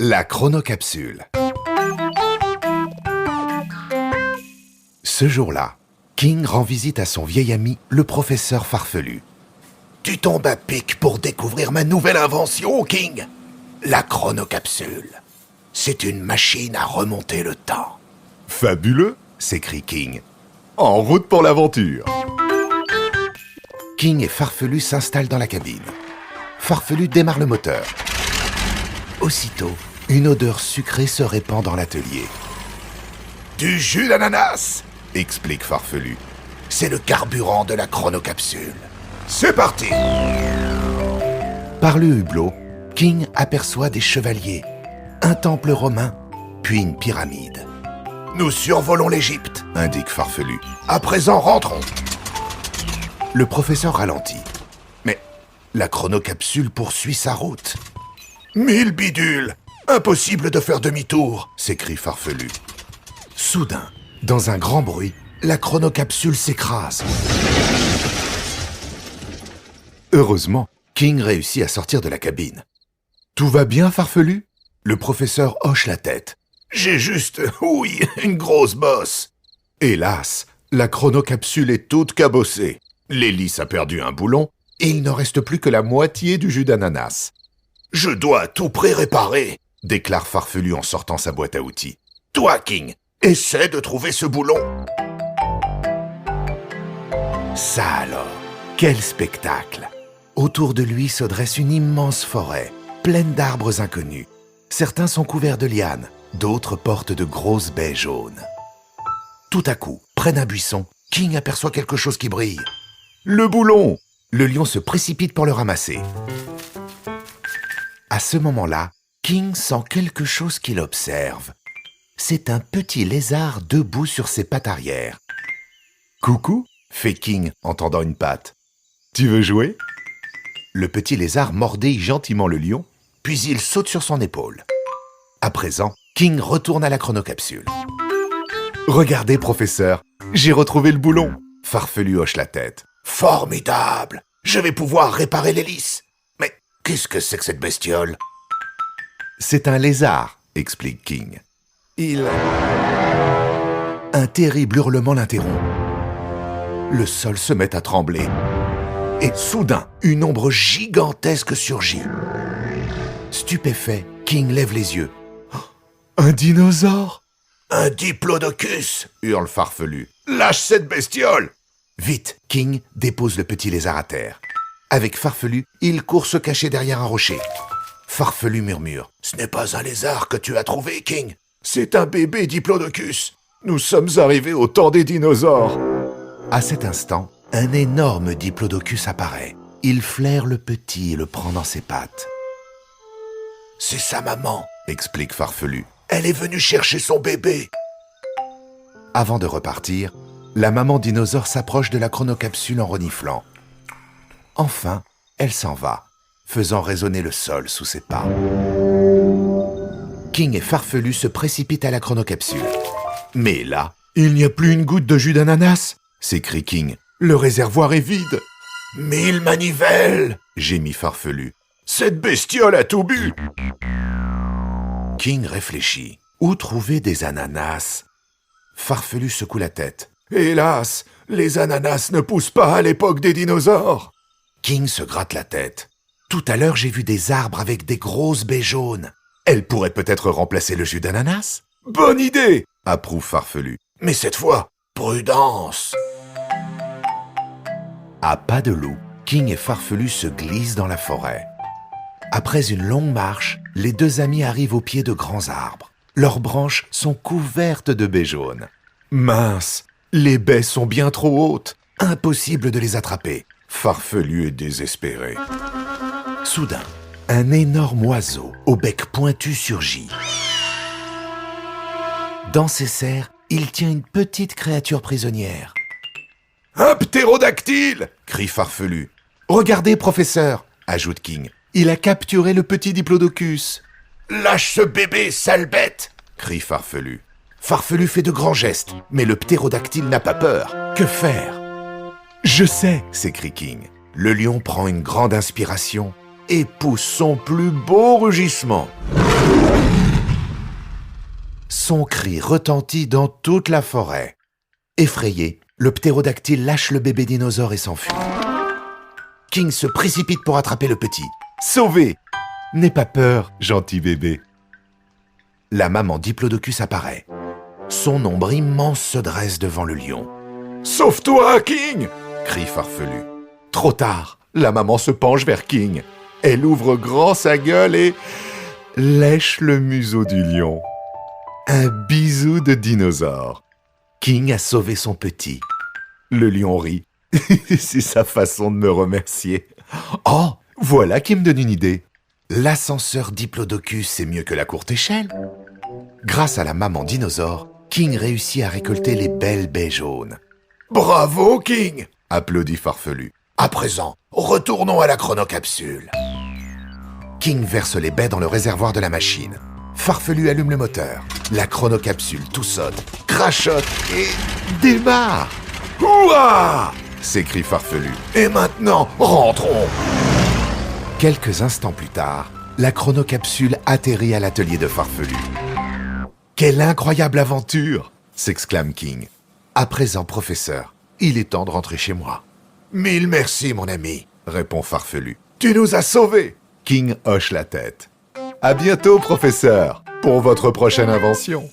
La chronocapsule. Ce jour-là, King rend visite à son vieil ami, le professeur Farfelu. Tu tombes à pic pour découvrir ma nouvelle invention, King. La chronocapsule. C'est une machine à remonter le temps. Fabuleux, s'écrie King. En route pour l'aventure. King et Farfelu s'installent dans la cabine. Farfelu démarre le moteur. Aussitôt, une odeur sucrée se répand dans l'atelier. Du jus d'ananas, explique Farfelu. C'est le carburant de la chronocapsule. C'est parti! Par le hublot, King aperçoit des chevaliers, un temple romain, puis une pyramide. Nous survolons l'Égypte, indique Farfelu. À présent, rentrons. Le professeur ralentit. Mais la chronocapsule poursuit sa route. 1000 bidules! Impossible de faire demi-tour, s'écrie Farfelu. Soudain, dans un grand bruit, la chronocapsule s'écrase. Heureusement, King réussit à sortir de la cabine. Tout va bien, Farfelu? Le professeur hoche la tête. J'ai juste, oui, une grosse bosse. Hélas, la chronocapsule est toute cabossée. L'hélice a perdu un boulon et il ne reste plus que la moitié du jus d'ananas. Je dois à tout prix réparer, déclare Farfelu en sortant sa boîte à outils. Toi, King, essaie de trouver ce boulon. Ça alors, quel spectacle! Autour de lui se dresse une immense forêt, pleine d'arbres inconnus. Certains sont couverts de lianes, d'autres portent de grosses baies jaunes. Tout à coup, près d'un buisson, King aperçoit quelque chose qui brille. Le boulon! Le lion se précipite pour le ramasser. À ce moment-là, King sent quelque chose qui l'observe. C'est un petit lézard debout sur ses pattes arrière. « Coucou !» fait King en tendant une patte. « Tu veux jouer ?» Le petit lézard mordit gentiment le lion, puis il saute sur son épaule. À présent, King retourne à la chronocapsule. « Regardez, professeur, j'ai retrouvé le boulon !» Farfelu hoche la tête. « Formidable! Je vais pouvoir réparer l'hélice. Mais qu'est-ce que c'est que cette bestiole ?»« C'est un lézard, » explique King. Un terrible hurlement l'interrompt. Le sol se met à trembler. Et soudain, une ombre gigantesque surgit. Stupéfait, King lève les yeux. « Un dinosaure !»« Un diplodocus !» hurle Farfelu. « Lâche cette bestiole !» Vite, King dépose le petit lézard à terre. Avec Farfelu, il court se cacher derrière un rocher. Farfelu murmure. « Ce n'est pas un lézard que tu as trouvé, King. C'est un bébé diplodocus. Nous sommes arrivés au temps des dinosaures. » À cet instant, un énorme diplodocus apparaît. Il flaire le petit et le prend dans ses pattes. « C'est sa maman, » explique Farfelu. « Elle est venue chercher son bébé. » Avant de repartir, la maman dinosaure s'approche de la chronocapsule en reniflant. Enfin, elle s'en va, faisant résonner le sol sous ses pas. King et Farfelu se précipitent à la chronocapsule. Mais là, il n'y a plus une goutte de jus d'ananas, s'écrie King. Le réservoir est vide. 1000 manivelles, gémit Farfelu. Cette bestiole a tout bu. King réfléchit. Où trouver des ananas? Farfelu secoue la tête. Hélas, les ananas ne poussent pas à l'époque des dinosaures. King se gratte la tête. Tout à l'heure, j'ai vu des arbres avec des grosses baies jaunes. Elles pourraient peut-être remplacer le jus d'ananas? Bonne idée, approuve Farfelu. Mais cette fois, prudence. À pas de loup, King et Farfelu se glissent dans la forêt. Après une longue marche, les deux amis arrivent au pied de grands arbres. Leurs branches sont couvertes de baies jaunes. Mince, les baies sont bien trop hautes. Impossible de les attraper. Farfelu est désespéré. Soudain, un énorme oiseau au bec pointu surgit. Dans ses serres, il tient une petite créature prisonnière. « Un ptérodactyle !» crie Farfelu. « Regardez, professeur !» ajoute King. « Il a capturé le petit diplodocus. »« Lâche ce bébé, sale bête !» crie Farfelu. Farfelu fait de grands gestes, mais le ptérodactyle n'a pas peur. Que faire? « Je sais !» s'écrie King. Le lion prend une grande inspiration et pousse son plus beau rugissement. Son cri retentit dans toute la forêt. Effrayé, le ptérodactyle lâche le bébé dinosaure et s'enfuit. King se précipite pour attraper le petit. Sauvé! N'aie pas peur, gentil bébé. La maman Diplodocus apparaît. Son ombre immense se dresse devant le lion. « Sauve-toi, King !» crie Farfelu. Trop tard, la maman se penche vers King. Elle ouvre grand sa gueule et lèche le museau du lion. Un bisou de dinosaure. King a sauvé son petit. Le lion rit. C'est sa façon de me remercier. Oh, voilà qui me donne une idée. L'ascenseur Diplodocus est mieux que la courte échelle. Grâce à la maman dinosaure, King réussit à récolter les belles baies jaunes. Bravo, King! Applaudit Farfelu. À présent, retournons à la chronocapsule. King verse les baies dans le réservoir de la machine. Farfelu allume le moteur. La chronocapsule tout saute, crachote et démarre. Hurrah! S'écrie Farfelu. Et maintenant, rentrons. Quelques instants plus tard, la chronocapsule atterrit à l'atelier de Farfelu. Quelle incroyable aventure! S'exclame King. À présent, professeur, il est temps de rentrer chez moi. Mille merci, mon ami, répond Farfelu. Tu nous as sauvés. King hoche la tête. À bientôt, professeur, pour votre prochaine invention.